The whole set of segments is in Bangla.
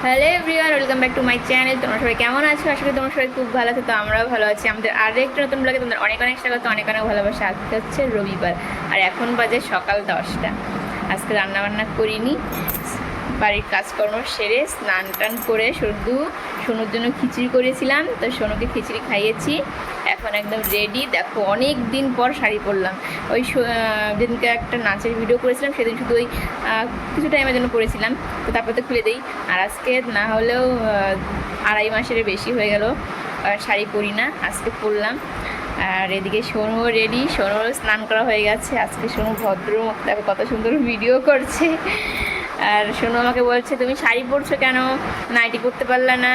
Hello everyone, welcome back to my channel. তোমরা সবাই কেমন আছো? আশা করি তোমরা সবাই খুব ভালো আছো। তো আমরাও ভালো আছি। আমাদের আরেকটা নতুন ব্লগে তোমাদের অনেক অনেক স্বাগত, অনেক অনেক ভালোবাসা। আজকে হচ্ছে রবিবার আর এখন বাজে সকাল 10টা। আজকে রান্নাবান্না করিনি, বাড়ির কাজকর্ম সেরে স্নান টান করে শুধু সোনুর জন্য খিচুড়ি করেছিলাম। তো সোনুকে খিচুড়ি খাইয়েছি, এখন একদম রেডি। দেখো অনেক দিন পর শাড়ি পরলাম। ওই যেদিনকে একটা নাচের ভিডিও করেছিলাম সেদিন শুধু ওই কিছু টাইমের জন্য পরেছিলাম, তো তারপর তো খুলে দিই। আর আজকে না হলেও 2.5 মাসের বেশি হয়ে গেল শাড়ি পরি না, আজকে পরলাম। আর এদিকে সোনু রেডি, সোনুর স্নান করা হয়ে গেছে। আজকে সোনু ভদ্র, দেখো কত সুন্দর ভিডিও করছে। আর সোনু আমাকে বলছে, তুমি শাড়ি পরছো কেন, নাইটি পরতে পারলে না,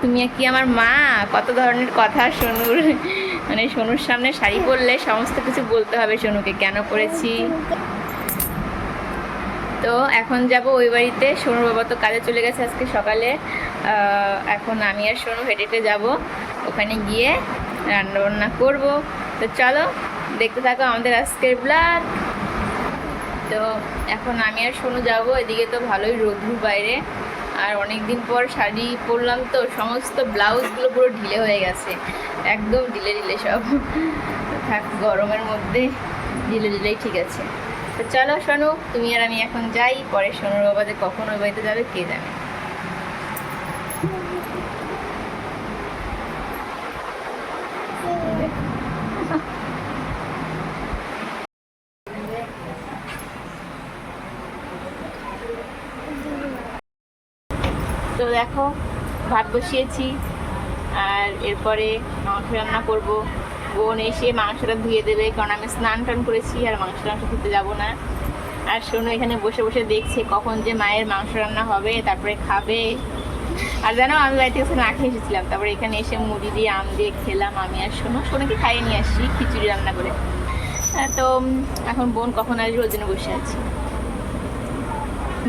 তুমি কি আমার মা? কত ধরনের কথা সোনুর, মানে সোনুর সামনে শাড়ি পরলে সমস্ত কিছু বলতে হবে সোনুকে, কেন পরেছি। তো এখন যাব ওই বাড়িতে। সোনুর বাবা তো কাজে চলে গেছে আজকে সকালে। এখন আমি আর সোনু হেঁটে হেঁটে যাবো, ওখানে গিয়ে রান্নাবান্না করব। তো চলো দেখতে থাকো আমাদের আজকের ব্লগ। তো এখন আমি আর সোনু যাব। এদিকে তো ভালোই রোদ্রু বাইরে, আর অনেক দিন পর শাড়ি পরলাম তো সমস্ত ব্লাউজগুলো পুরো ঢিলে হয়ে গেছে, একদম ঢিলে ঢিলে সব। থাক, গরমের মধ্যে ঢিলে ঢিলেই ঠিক আছে। তো চলো সোনু, তুমি আর আমি এখন যাই। পরে সোনুর বাবা যে কখন ওই বাড়িতে যাবে কে জানে। তো দেখো ভাত বসিয়েছি, আর এরপরে মাংস রান্না করব। বোন এসে মাংসটা ধুয়ে দেবে, কারণ আমি স্নান টান করেছি আর মাংস ধুতে যাব না। আর শোনো এখানে বসে বসে দেখছে কখন যে মায়ের মাংস রান্না হবে, তারপরে খাবে। আর জানো আমি বাড়ি থেকে না খেয়ে এসেছিলাম, তারপরে এখানে এসে মুড়ি দিয়ে আম দিয়ে খেলাম আমি আর সোনুকে খাইয়ে নিয়ে আসছি খিচুড়ি রান্না করে। তো এখন বোন কখন আসবে ওর জন্য বসে আছি।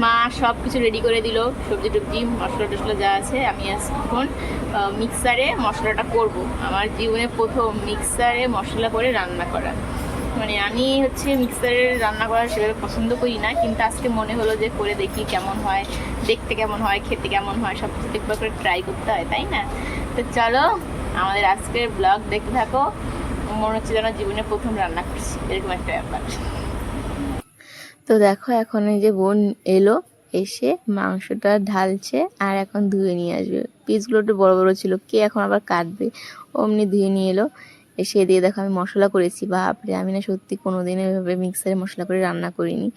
মা সব কিছু রেডি করে দিল, সবজি টবজি মশলা টশলা যা আছে। আমি এখন মিক্সারে মশলাটা করব। আমার জীবনে প্রথম মিক্সারে মশলা করে রান্না করা, মানে আমি হচ্ছে মিক্সারে রান্না করা সেভাবে পছন্দ করি না, কিন্তু আজকে মনে হলো যে করে দেখি কেমন হয়, দেখতে কেমন হয়, খেতে কেমন হয়, সব কিছু একবার করে ট্রাই করতে হয়, তাই না? তো চলো আমাদের আজকের ব্লগ দেখতে থাকো। মনে হচ্ছে যেন জীবনে প্রথম রান্না করছি, এরকম একটা ব্যাপার। তো দেখো এখন এই যে বোন এলো, এসে মাংসটা ঢালছে আর এখন ধুয়ে নিয়ে আসবে। পিসগুলো একটু বড় বড় ছিল, কে এখন আবার কাটবে, অমনি ধুয়ে নিয়ে এলো। এসে দিয়ে দেখো আমি মশলা করেছি। বাপরে, আমি না সত্যি কোনোদিন এভাবে মিক্সারে মশলা করে রান্না করিনি।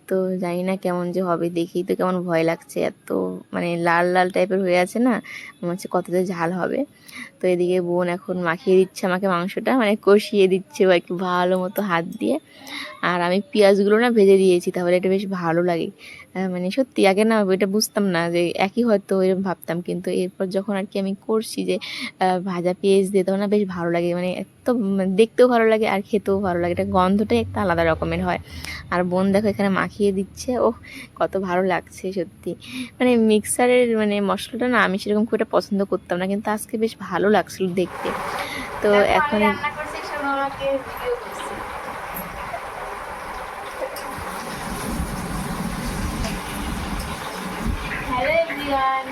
তো জানি না কেমন যে হবে, দেখেই তো কেমন ভয় লাগছে। এত মানে লাল লাল টাইপের হয়ে আছে না, মনে হচ্ছে কত যে ঝাল হবে। তো এদিকে বোন এখন মাখিয়ে দিচ্ছে আমাকে মাংসটা, মানে কষিয়ে দিচ্ছে আর কি ভালো মতো হাত দিয়ে। আর আমি পেঁয়াজগুলো না ভেজে দিয়েছি, তাহলে এটা বেশ ভালো লাগে। মানে সত্যি আগে না এটা বুঝতাম না, যে একই হয়তো এরকম ভাবতাম, কিন্তু এরপর যখন আর কি আমি করছি যে ভাজা পেঁয়াজ দিয়ে, তখন না বেশ ভালো লাগে। মানে এত দেখতেও ভালো লাগে আর খেতেও ভালো লাগে, এটা গন্ধটাই একটা আলাদা রকমের হয়। আর বোন দেখো এখানে মাখিয়ে দিচ্ছে, ও কত ভালো লাগছে সত্যি। মানে মিক্সারের মানে মশলাটা না আমি সেরকম খুব একটা পছন্দ করতাম না, কিন্তু আজকে বেশ ভালো লাগছিল দেখতে। তো এখন হ্যালো এভরিওয়ান।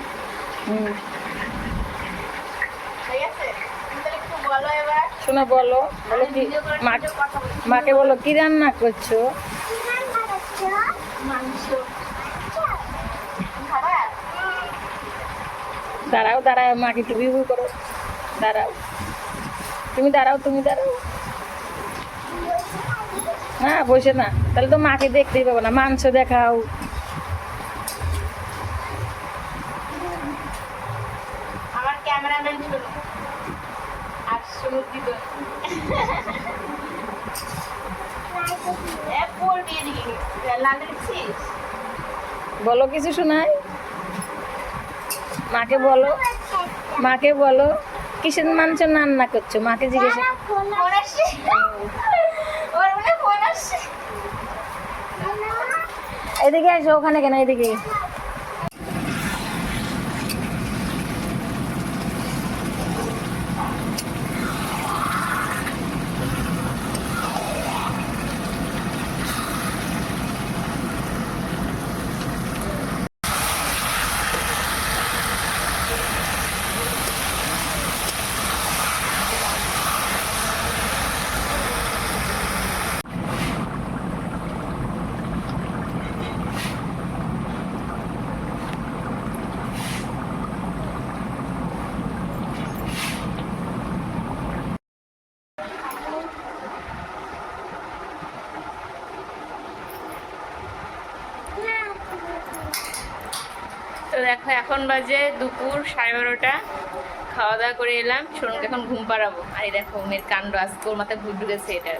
শোনা বলো, বলো কি মাকে বলো কি রান্না করছো? দাঁড়াও দাঁড়াও, মাকে একটু ভিউ করো, দাঁড়াও তুমি, দাঁড়াও তুমি, দাঁড়াও। না বসে না, তাহলে তো মাকে দেখতেই পাবো না। মাংস দেখাও। আমার ক্যামেরাম্যান শোনো আর শোনো দিদন বলো কিছু শোনায়, মাকে বলো, মাকে বলো কিসের মাংস রান্না করছো, মাকে জিজ্ঞেস। এদিকে আসো, ওখানে কেন, এদিকে। দেখো এখন বাজে দুপুর 12:30, খাওয়া দাওয়া করে এলাম, সোনুকে এখন ঘুম পাড়াবো। আর এই দেখো মেয়ের কাণ্ড, আজকে ওর মাথায় ভূত ঢুকেছে এটার।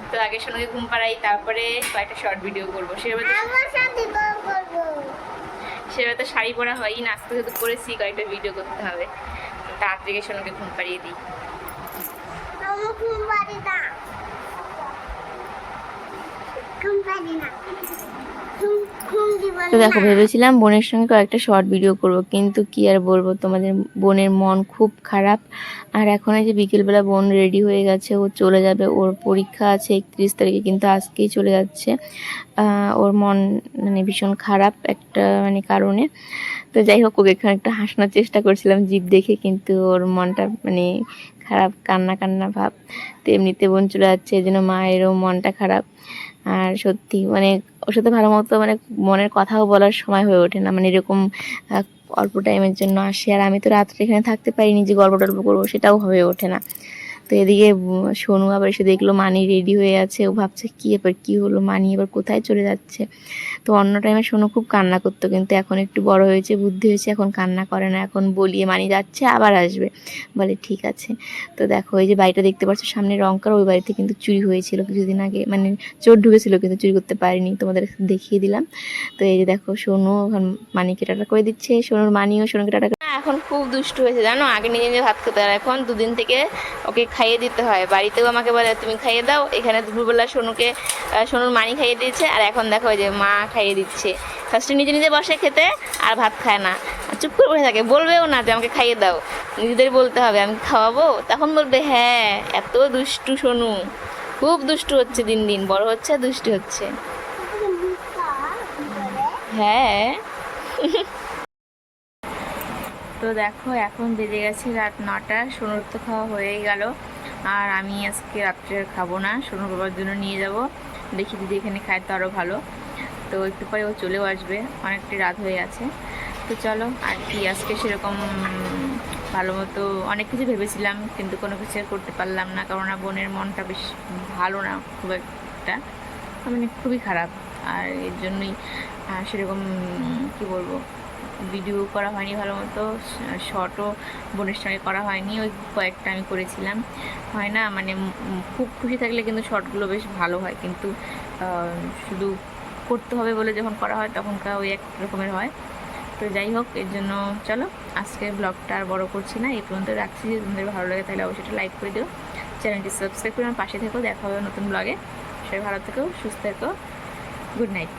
তো আগে সোনুকে ঘুম পাড়াই, তারপরে কয়েকটা শর্ট ভিডিও করবো। সেভাবে তো শাড়ি পরা হয়ই না, আজকে যেহেতু করেছি কয়েকটা ভিডিও করতে হবে। তাড়াতাড়ি সোনুকে ঘুম পাড়িয়ে দিই। তো দেখো ভেবেছিলাম বোনের সঙ্গে কয়েকটা শর্ট ভিডিও করব, কিন্তু কি আর বলবো তোমাদের, বোনের মন খুব খারাপ। আর এখন এই যে বিকেলবেলা বোন রেডি হয়ে গেছে, ও চলে যাবে, ওর পরীক্ষা আছে 31 তারিখে, কিন্তু আজকেই চলে যাচ্ছে। ওর মন মানে ভীষণ খারাপ একটা মানে কারণে। তো যাই হোক, ওকে এখানে একটু হাসানোর চেষ্টা করছিলাম জিভ দেখে, কিন্তু ওর মনটা মানে খারাপ, কান্না কান্না ভাব। তো এমনিতে বোন চলে যাচ্ছে, এই জন্য মায়েরও মনটা খারাপ। আর সত্যি মানে ওর সাথে ভালো মতো মানে মনের কথাও বলার সময় হয়ে ওঠে না, মানে এরকম অল্প টাইমের জন্য আসে। আর আমি তো রাত্রে এখানে থাকতে পারিনি যে গল্প টল্প করবো, সেটাও হয়ে ওঠে না। তো এদিকে সোনু আবার এসে দেখলো মানি রেডি হয়ে আছে, ও ভাবছে কি এবার কি হলো, মানি এবার কোথায় চলে যাচ্ছে। তো অন্য টাইমে সোনু খুব কান্না করতো, কিন্তু এখন একটু বড় হয়েছে, বুদ্ধি হয়েছে, এখন কান্না করে না। এখন বলিয়ে মানি যাচ্ছে, আবার আসবে, বলে ঠিক আছে। তো দেখো এই যে বাড়িটা দেখতে পাচ্ছ সামনে রংকার, ওই বাড়িতে কিন্তু চুরি হয়েছিল কিছুদিন আগে, মানে চোর ঢুকেছিল কিন্তু চুরি করতে পারিনি, তোমাদের দেখিয়ে দিলাম। তো এই যে দেখো সোনু এখন মানিকে টাটা করে দিচ্ছে, সোনুর মানিও সোনুকে টাটা। এখন খুব দুষ্টু হয়েছে জানো, আগে নিজে নিজে ভাত খেতে, আর এখন দুদিন থেকে ওকে খাইয়ে দিতে হয়। বাড়িতেও আমাকে বলে তুমি খাইয়ে দাও, এখানে দুপুরবেলা সোনুর মানি খাইয়ে দিয়েছে, আর এখন দেখো যে মা খাইয়ে দিচ্ছে। ফার্স্টে নিজে নিজে বসে খেতে, আর ভাত খায় না, চুপ করে বসে থাকে, বলবেও না যে আমাকে খাইয়ে দাও, নিজেদের বলতে হবে আমি খাওয়াবো, তখন বলবে হ্যাঁ। এত দুষ্টু সোনু, খুব দুষ্টু হচ্ছে, দিন দিন বড় হচ্ছে, দুষ্টু হচ্ছে। হ্যাঁ। তো দেখো এখন বেজে গেছে রাত 9টা, সোনুর তো খাওয়া হয়েই গেল। আর আমি আজকে রাত্রে খাবো না, সোনুর বাবার জন্য নিয়ে যাব, দেখি দিদি এখানে খায় তো আরও ভালো। তো একটু পরে ও চলেও আসবে, অনেকটা রাত হয়ে আছে। তো চলো আর কি, আজকে সেরকম ভালো মতো অনেক কিছু ভেবেছিলাম, কিন্তু কোনো কিছু করতে পারলাম না, কারণ বোনের মনটা বেশ ভালো না খুব একটা, মানে খুবই খারাপ। আর এর জন্যই সেরকম কি বলবো, ভিডিও করা হয়নি ভালো মতো, শর্টও বোনের সঙ্গে করা হয়নি, ওই কয়েকটা আমি করেছিলাম। হয় না মানে খুব খুশি থাকলে কিন্তু শর্টগুলো বেশ ভালো হয়, কিন্তু শুধু করতে হবে বলে যখন করা হয় তখনকার ওই এক রকমের হয়। তো যাই হোক, এর জন্য চলো আজকের ব্লগটা আর বড় করছি না, এই পর্যন্ত রাখছি। যদি তোমাদের ভালো লাগে তাহলে অবশ্যই লাইক করে দিও, চ্যানেলটি সাবস্ক্রাইব করে আমার পাশে থেকো। দেখা হবে নতুন ব্লগে, সবাই ভালো থেকো, সুস্থ থেকো, গুড নাইট।